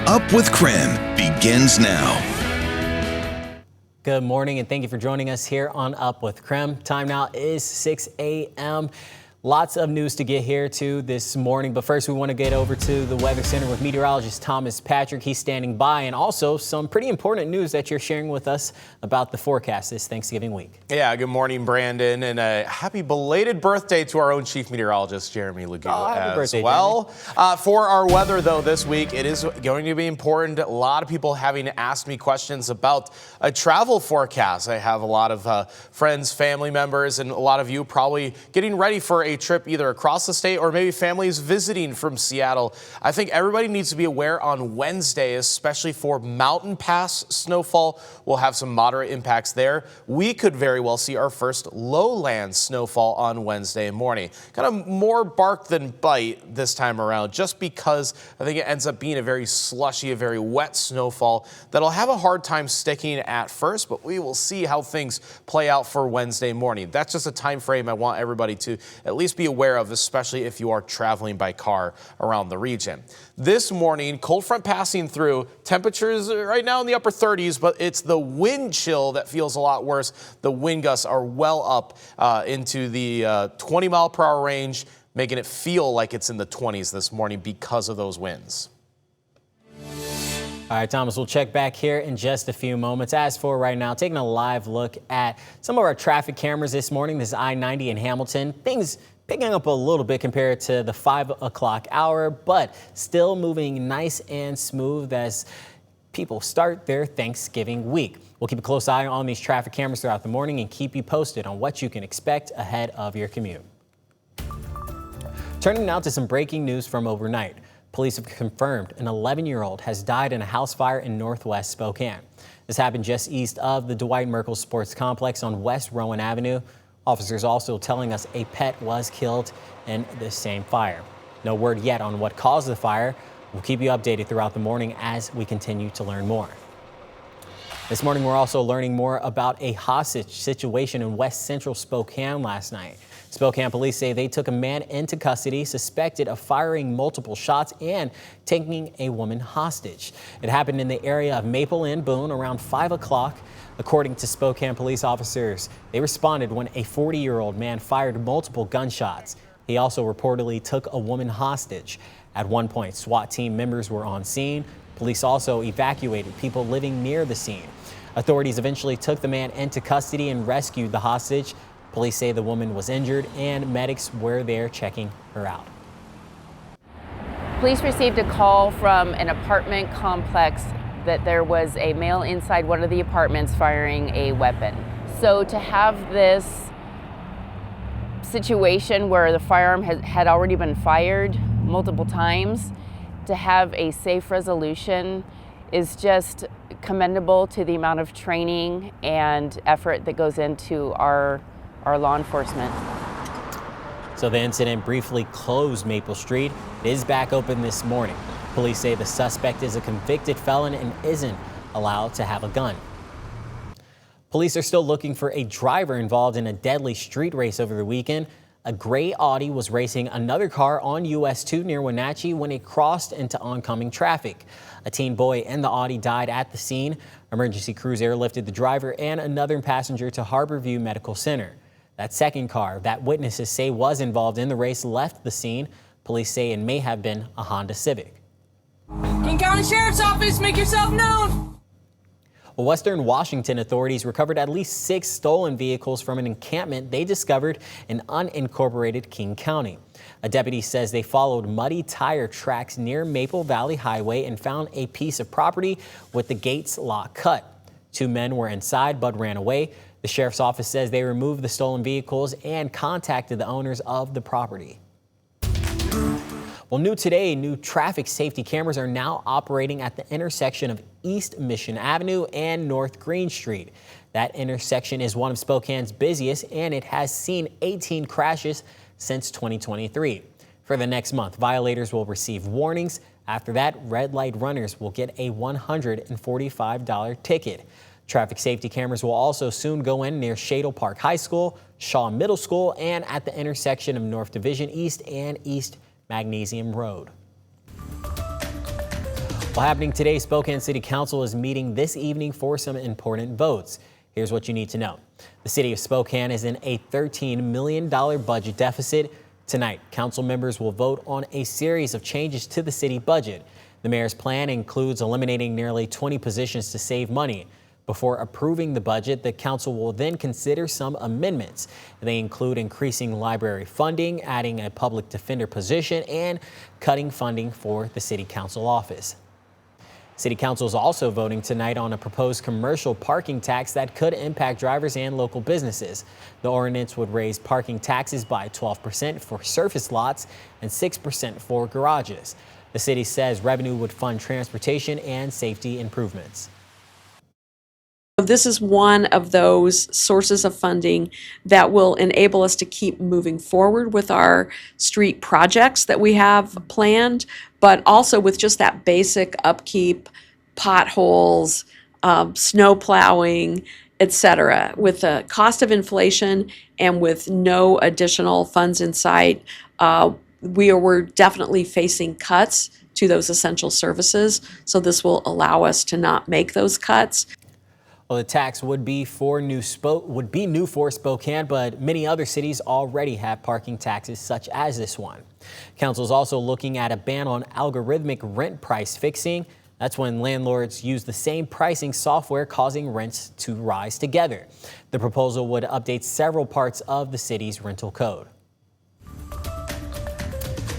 Up with KREM begins now. Good morning and thank you for joining us here on Up with KREM. Time now is 6 a.m. Lots of news to get here to this morning, but first we want to get over to the Weather Center with meteorologist Thomas Patrick. He's standing by, and also some pretty important news that you're sharing with us about the forecast this Thanksgiving week. Yeah, good morning, Brandon, and a happy belated birthday to our own chief meteorologist, Jeremy Legou, happy birthday, well. For our weather, though, this week, it is going to be important. A lot of people having asked me questions about a travel forecast. I have a lot of friends, family members, and a lot of you probably getting ready for a trip either across the state or maybe families visiting from Seattle. I think everybody needs to be aware on Wednesday, especially for Mountain Pass snowfall. We'll have some moderate impacts there. We could very well see our first lowland snowfall on Wednesday morning. Kind of more bark than bite this time around, just because I think it ends up being a very slushy, a very wet snowfall that'll have a hard time sticking at first, but we will see how things play out for Wednesday morning. That's just a time frame I want everybody to at least be aware of, especially if you are traveling by car around the region. This morning, cold front passing through, temperatures right now in the upper 30s, but it's the wind chill that feels a lot worse. The wind gusts are well up into the 20 mile per hour range, making it feel like it's in the 20s this morning because of those winds. All right, Thomas, we'll check back here in just a few moments. As for right now, taking a live look at some of our traffic cameras this morning. This is I-90 in Hamilton. Things picking up a little bit compared to the 5 o'clock hour, but still moving nice and smooth as people start their Thanksgiving week. We'll keep a close eye on these traffic cameras throughout the morning and keep you posted on what you can expect ahead of your commute. Turning now to some breaking news from overnight. Police have confirmed an 11-year-old has died in a house fire in northwest Spokane. This happened just east of the Dwight Merkel Sports Complex on West Rowan Avenue. Officers also telling us a pet was killed in the same fire. No word yet on what caused the fire. We'll keep you updated throughout the morning as we continue to learn more. This morning, we're also learning more about a hostage situation in West Central Spokane last night. Spokane Police say they took a man into custody suspected of firing multiple shots and taking a woman hostage. It happened in the area of Maple and Boone around 5 o'clock. According to Spokane police officers, they responded when a 40-year-old man fired multiple gunshots. He also reportedly took a woman hostage. At one point, SWAT team members were on scene. Police also evacuated people living near the scene. Authorities eventually took the man into custody and rescued the hostage. Police say the woman was injured and medics were there checking her out. Police received a call from an apartment complex that there was a male inside one of the apartments firing a weapon. So to have this situation where the firearm had already been fired multiple times, to have a safe resolution is just commendable to the amount of training and effort that goes into our law enforcement. So the incident briefly closed Maple Street. It is back open this morning. Police say the suspect is a convicted felon and isn't allowed to have a gun. Police are still looking for a driver involved in a deadly street race over the weekend. A gray Audi was racing another car on US 2 near Wenatchee when it crossed into oncoming traffic. A teen boy in the Audi died at the scene. Emergency crews airlifted the driver and another passenger to Harborview Medical Center. That second car that witnesses say was involved in the race left the scene. Police say it may have been a Honda Civic. King County Sheriff's Office, make yourself known. Western Washington authorities recovered at least 6 stolen vehicles from an encampment they discovered in unincorporated King County. A deputy says they followed muddy tire tracks near Maple Valley Highway and found a piece of property with the gates lock cut. 2 men were inside but ran away. The sheriff's office says they removed the stolen vehicles and contacted the owners of the property. Well, new today, new traffic safety cameras are now operating at the intersection of East Mission Avenue and North Green Street. That intersection is one of Spokane's busiest, and it has seen 18 crashes since 2023. For the next month, violators will receive warnings. After that, red light runners will get a $145 ticket. Traffic safety cameras will also soon go in near Shadle Park High School, Shaw Middle School, and at the intersection of North Division East and East Magnesium Road. Well, happening today, Spokane City Council is meeting this evening for some important votes. Here's what you need to know. The city of Spokane is in a $13 million budget deficit. Tonight, council members will vote on a series of changes to the city budget. The mayor's plan includes eliminating nearly 20 positions to save money. Before approving the budget, the council will then consider some amendments. They include increasing library funding, adding a public defender position, and cutting funding for the city council office. City Council is also voting tonight on a proposed commercial parking tax that could impact drivers and local businesses. The ordinance would raise parking taxes by 12% for surface lots and 6% for garages. The city says revenue would fund transportation and safety improvements. This is one of those sources of funding that will enable us to keep moving forward with our street projects that we have planned, but also with just that basic upkeep, potholes, snow plowing, etc. With the cost of inflation and with no additional funds in sight, we're definitely facing cuts to those essential services. So this will allow us to not make those cuts. Well, the tax would be new for Spokane, but many other cities already have parking taxes such as this one. Council is also looking at a ban on algorithmic rent price fixing. That's when landlords use the same pricing software, causing rents to rise together. The proposal would update several parts of the city's rental code.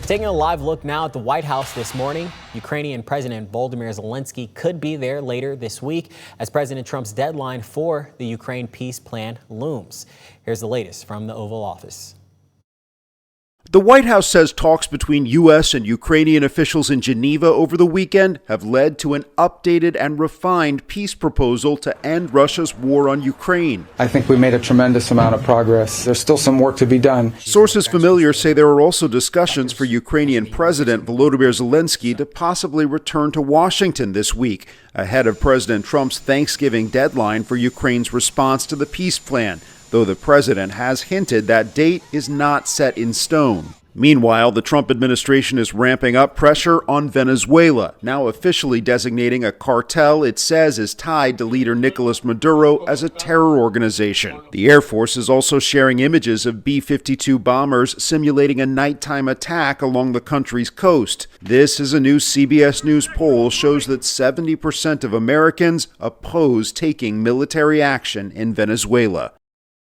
Taking a live look now at the White House this morning, Ukrainian President Volodymyr Zelensky could be there later this week as President Trump's deadline for the Ukraine peace plan looms. Here's the latest from the Oval Office. The White House says talks between U.S. and Ukrainian officials in Geneva over the weekend have led to an updated and refined peace proposal to end Russia's war on Ukraine. I think we made a tremendous amount of progress. There's still some work to be done. Sources familiar say there are also discussions for Ukrainian President Volodymyr Zelensky to possibly return to Washington this week, ahead of President Trump's Thanksgiving deadline for Ukraine's response to the peace plan, though the president has hinted that date is not set in stone. Meanwhile, the Trump administration is ramping up pressure on Venezuela, now officially designating a cartel it says is tied to leader Nicolas Maduro as a terror organization. The Air Force is also sharing images of B-52 bombers simulating a nighttime attack along the country's coast. This is a new CBS News poll shows that 70% of Americans oppose taking military action in Venezuela.